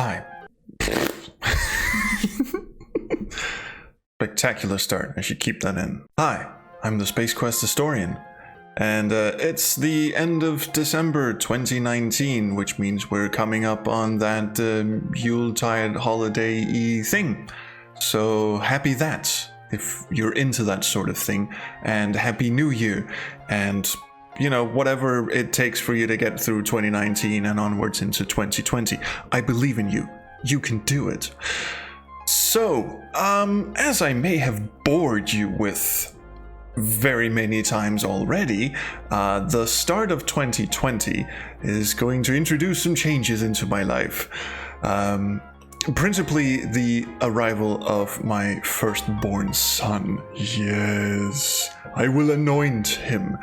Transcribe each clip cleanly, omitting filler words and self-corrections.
Hi. Spectacular start. I should keep that in. Hi, I'm the Space Quest historian. And it's the end of December 2019, which means we're coming up on that Yuletide holiday-y thing. So happy that, if you're into that sort of thing. And Happy New Year. And, you know, whatever it takes for you to get through 2019 and onwards into 2020. I believe in you. You can do it. So, as I may have bored you with very many times already, the start of 2020 is going to introduce some changes into my life. Principally the arrival of my firstborn son. Yes, I will anoint him.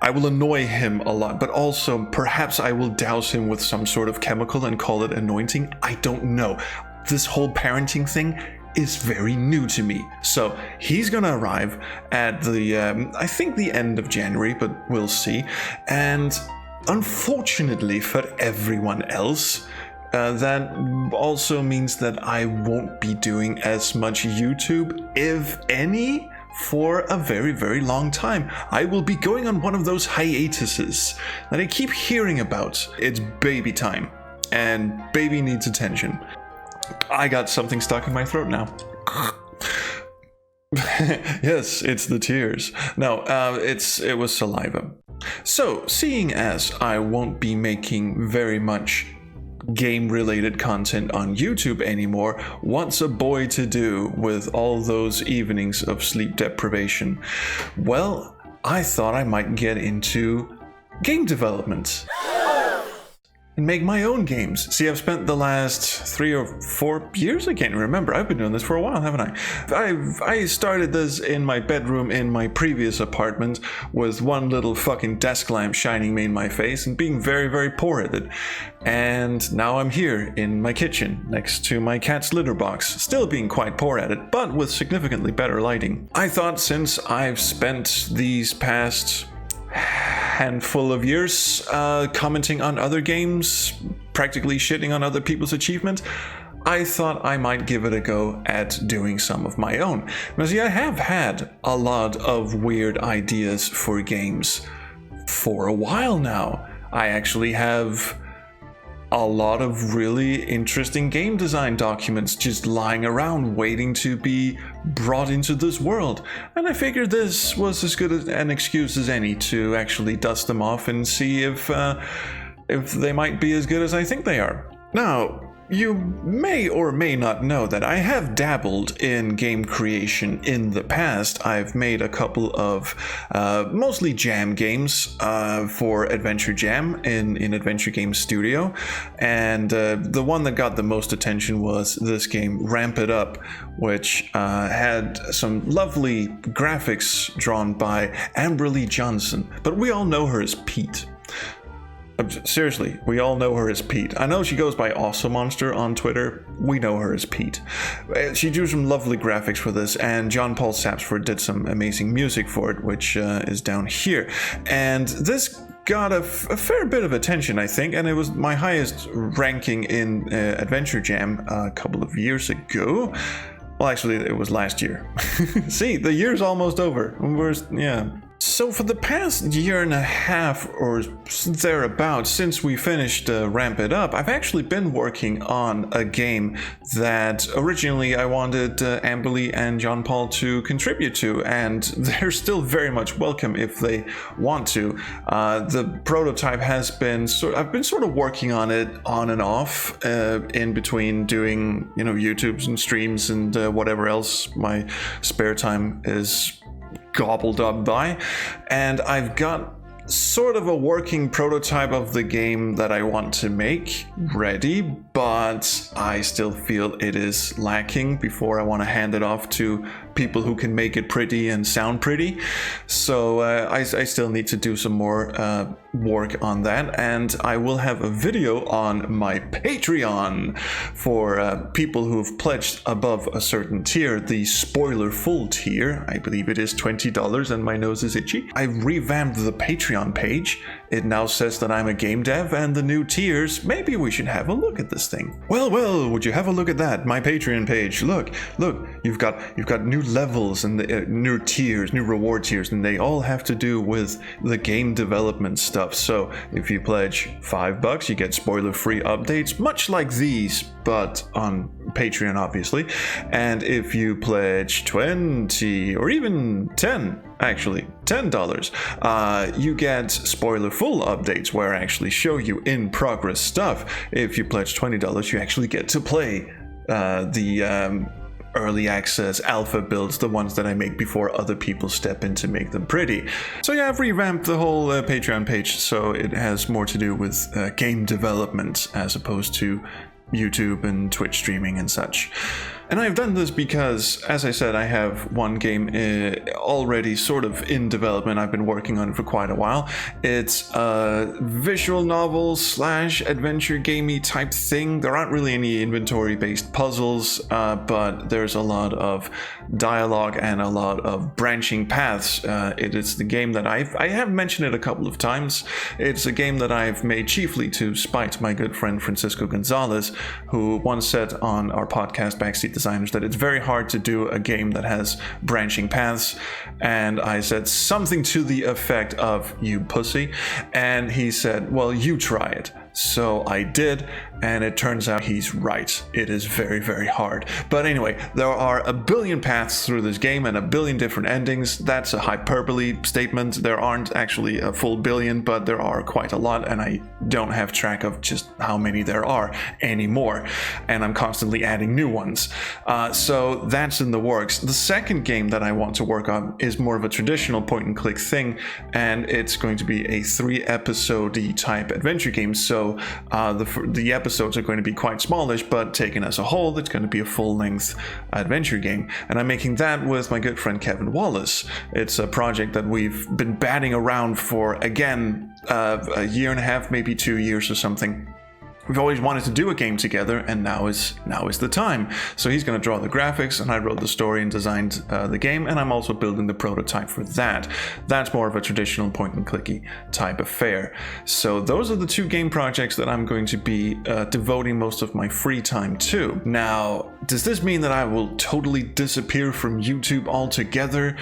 I will annoy him a lot, but also perhaps I will douse him with some sort of chemical and call it anointing. I don't know. This whole parenting thing is very new to me. So he's gonna arrive at the, I think the end of January, but we'll see. And unfortunately for everyone else, that also means that I won't be doing as much YouTube, if any, for a very, very long time. I will be going on one of those hiatuses that I keep hearing about. It's baby time, and baby needs attention. I got something stuck in my throat now. Yes, it's the tears. No, it was saliva. So, seeing as I won't be making very much game-related content on YouTube anymore, what's a boy to do with all those evenings of sleep deprivation? Well, I thought I might get into game development and make my own games. See, I've spent the last 3 or 4 years, I can't remember. I've been doing this for a while, haven't I? I started this in my bedroom in my previous apartment with one little fucking desk lamp shining me in my face and being very, very poor at it. And now I'm here in my kitchen next to my cat's litter box, still being quite poor at it, but with significantly better lighting. I thought since I've spent these past handful of years commenting on other games, practically shitting on other people's achievements, I thought I might give it a go at doing some of my own. Now see, I have had a lot of weird ideas for games for a while now. I actually have a lot of really interesting game design documents just lying around waiting to be brought into this world. And I figured this was as good an excuse as any to actually dust them off and see if they might be as good as I think they are. Now, you may or may not know that I have dabbled in game creation in the past. I've made a couple of mostly jam games for Adventure Jam in Adventure Game Studio. And the one that got the most attention was this game, Ramp It Up, which had some lovely graphics drawn by Amberly Johnson. But we all know her as Pete. Seriously, we all know her as Pete. I know she goes by Awesome Monster on Twitter. We know her as Pete. She drew some lovely graphics for this, and John Paul Sapsford did some amazing music for it, which is down here. And this got a fair bit of attention, I think, and it was my highest ranking in Adventure Jam a couple of years ago. Well, actually, it was last year. See, the year's almost over. So for the past year and a half or thereabouts, since we finished Ramp It Up, I've actually been working on a game that originally I wanted Amberly and John Paul to contribute to, and they're still very much welcome if they want to. The prototype has been I've been sort of working on it on and off in between doing, YouTubes and streams and whatever else my spare time is gobbled up by, and I've got sort of a working prototype of the game that I want to make ready, but I still feel it is lacking before I want to hand it off to people who can make it pretty and sound pretty. So I still need to do some more work on that, and I will have a video on my Patreon for people who have pledged above a certain tier, the spoiler full tier. I believe it is $20 and my nose is itchy. I revamped the Patreon page, it now says that I'm a game dev and the new tiers, maybe we should have a look at this thing. Well, would you have a look at that? My Patreon page. Look, you've got new levels and new tiers, new reward tiers, and they all have to do with the game development stuff. So if you pledge $5, you get spoiler-free updates, much like these, but on Patreon, obviously. And if you pledge 20 or even 10, actually $10, you get spoiler full updates where I actually show you in progress stuff. If you pledge $20, you actually get to play the early access alpha builds, the ones that I make before other people step in to make them pretty. So yeah, I've revamped the whole Patreon page so it has more to do with game development as opposed to YouTube and Twitch streaming and such. And I've done this because, as I said, I have one game already sort of in development. I've been working on it for quite a while. It's a visual novel / adventure gamey type thing. There aren't really any inventory based puzzles, but there's a lot of dialogue and a lot of branching paths. It is the game that I have mentioned it a couple of times. It's a game that I've made chiefly to spite my good friend Francisco Gonzalez, who once said on our podcast Backseat Designers that it's very hard to do a game that has branching paths, and I said something to the effect of "you pussy," and he said, well, you try it. So I did, and it turns out he's right. It is very, very hard. But anyway, there are a billion paths through this game and a billion different endings. That's a hyperbole statement. There aren't actually a full billion, but there are quite a lot, and I don't have track of just how many there are anymore. And I'm constantly adding new ones. So that's in the works. The second game that I want to work on is more of a traditional point-and-click thing, and it's going to be a 3-episode-y type adventure game. So the episodes are going to be quite smallish, but taken as a whole, it's going to be a full-length adventure game. And I'm making that with my good friend Kevin Wallace. It's a project that we've been batting around for, again, a year and a half, maybe 2 years or something. We've always wanted to do a game together, and now is the time. So he's going to draw the graphics, and I wrote the story and designed the game, and I'm also building the prototype for that. That's more of a traditional point-and-clicky type affair. So those are the 2 game projects that I'm going to be devoting most of my free time to. Now, does this mean that I will totally disappear from YouTube altogether?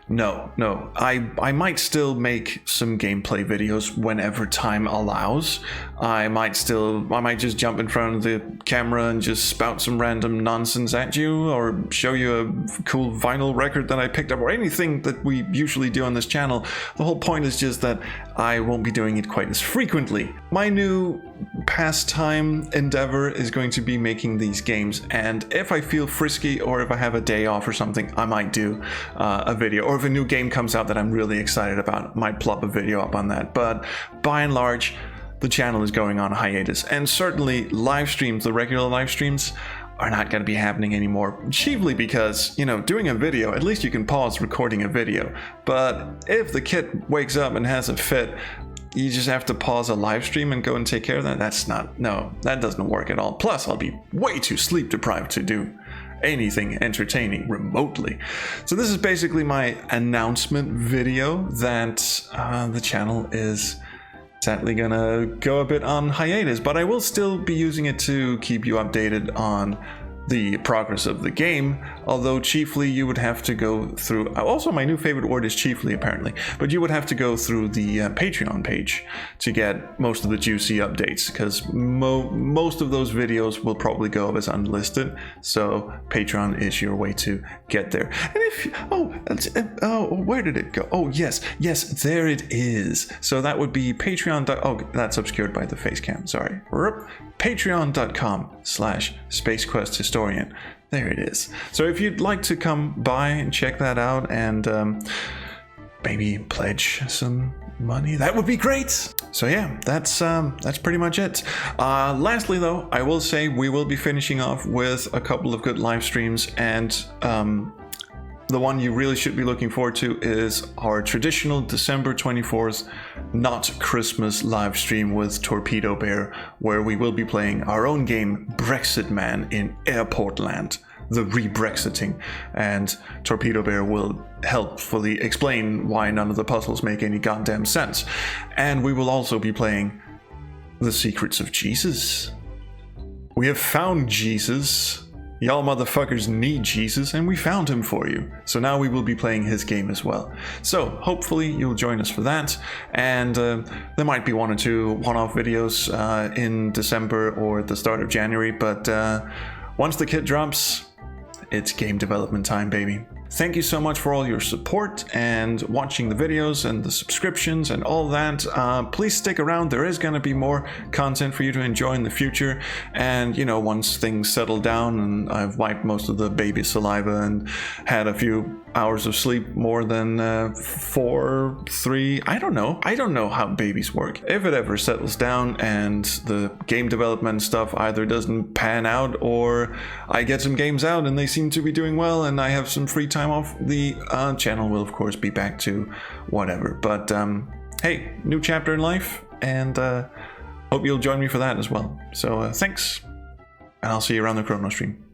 No. I might still make some gameplay videos whenever time allows. I might just jump in front of the camera and just spout some random nonsense at you, or show you a cool vinyl record that I picked up, or anything that we usually do on this channel. The whole point is just that I won't be doing it quite as frequently. My new pastime endeavor is going to be making these games, and if I feel frisky or if I have a day off or something, I might do a video. Or if a new game comes out that I'm really excited about, I might plop a video up on that. But by and large, the channel is going on hiatus, and certainly live streams, the regular live streams, are not going to be happening anymore, chiefly because, doing a video, at least you can pause recording a video. But if the kid wakes up and has a fit, you just have to pause a live stream and go and take care of that. That doesn't work at all. Plus, I'll be way too sleep deprived to do anything entertaining remotely. So this is basically my announcement video that the channel is sadly gonna go a bit on hiatus, but I will still be using it to keep you updated on the progress of the game, although chiefly you would have to go through, also my new favorite word is chiefly apparently, but you would have to go through the Patreon page to get most of the juicy updates, because most of those videos will probably go up as unlisted, so Patreon is your way to get there. And if, where did it go? Oh, yes, there it is. So that would be Patreon. That's obscured by the face cam, sorry. Patreon.com/SpaceQuestHistorian. There it is. So if you'd like to come by and check that out and maybe pledge some money, that would be great. So yeah, that's pretty much it. Lastly though, I will say we will be finishing off with a couple of good live streams, and the one you really should be looking forward to is our traditional December 24th, not Christmas live stream with Torpedo Bear, where we will be playing our own game, Brexit Man, in Airport Land. the re-Brexiting, and Torpedo Bear will helpfully explain why none of the puzzles make any goddamn sense. And we will also be playing The Secrets of Jesus. We have found Jesus. Y'all motherfuckers need Jesus, and we found him for you. So now we will be playing his game as well. So hopefully you'll join us for that, and there might be one or two one-off videos in December or at the start of January, but once the kit drops, it's game development time, baby. Thank you so much for all your support and watching the videos and the subscriptions and all that. Please stick around. There is going to be more content for you to enjoy in the future. And, you know, once things settle down and I've wiped most of the baby saliva and had a few hours of sleep, more than 4, 3, I don't know. I don't know how babies work. If it ever settles down and the game development stuff either doesn't pan out or I get some games out and they seem to be doing well and I have some free time off, the channel will of course be back to whatever. But hey, new chapter in life, and hope you'll join me for that as well. So thanks, and I'll see you around the Chrono stream.